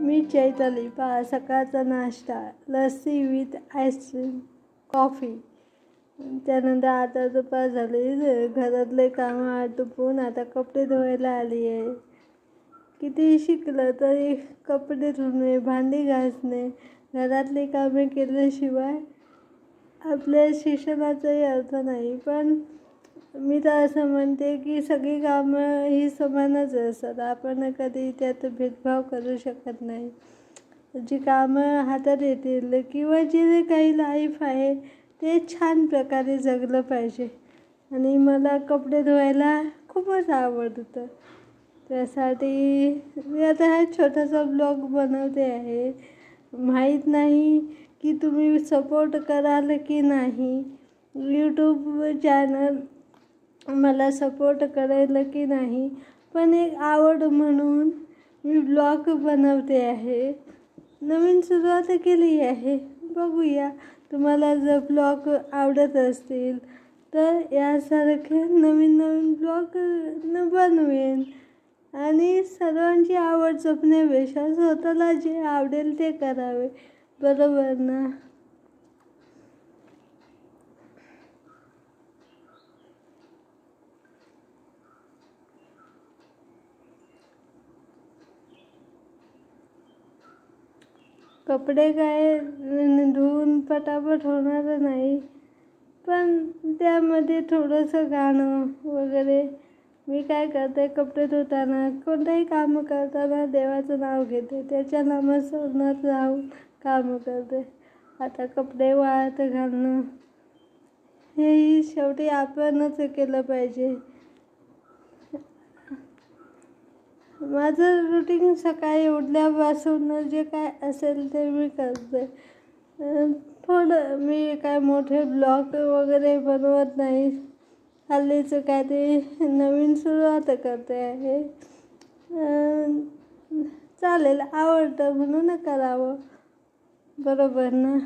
मी चैताली. पहा, सकाळचा नाश्ता लस्सी विथ आईस्क्रीम, कॉफी. त्यानंतर आता दुपार झाली, घरातले कामं आटोपून आता कपडे धुवायला आली आहे. कितीही शिकलं तरी कपडे धुणे, भांडी घासणे, घरातली कामे केल्याशिवाय आपल्या शिक्षणाचाही अर्थ नाही. पण मी तर असं म्हणते की सगळी कामं ही समानच असतात. आपण कधी त्यात भेदभाव करू शकत नाही. जी कामं हातात येतील किंवा जे काही लाईफ आहे ते छान प्रकारे जगलं पाहिजे. आणि मला कपडे धुवायला खूपच आवडतं. त्यासाठी मी आता हा छोटासा ब्लॉग बनवते आहे. माहीत नाही की तुम्ही सपोर्ट कराल की नाही. यूट्यूब चॅनल मला सपोर्ट करेल की नाही, पण एक आवड म्हणून मी ब्लॉग बनवते आहे. नवीन सुरुवात केली आहे. बघूया, तुम्हाला जर ब्लॉग आवडत असतील तर यासारखे नवीन नवीन ब्लॉग बनवेन. आणि सर्वांची आवड जपण्यापेक्षा स्वतःला जे आवडेल ते करावे, बरोबर ना? कपडे काय धुवून पटापट होणार नाही, पण त्यामध्ये थोडंसं गाणं वगैरे. मी काय करते, कपडे धुताना कोणतंही काम करताना देवाचं नाव घेते, त्याच्या नामस्मरणात राहून कामं करते. आता कपडे वाळत घालणं हेही शेवटी आपणच केलं पाहिजे. माझं रुटीन सकाळी उठल्यापासून जे काय असेल ते मी करते. थोडं मी काय मोठे ब्लॉग वगैरे बनवत नाही. हल्लीचं काय ते नवीन सुरुवात करते आहे. चालेल, आवडतं म्हणून करावं, बरोबर ना?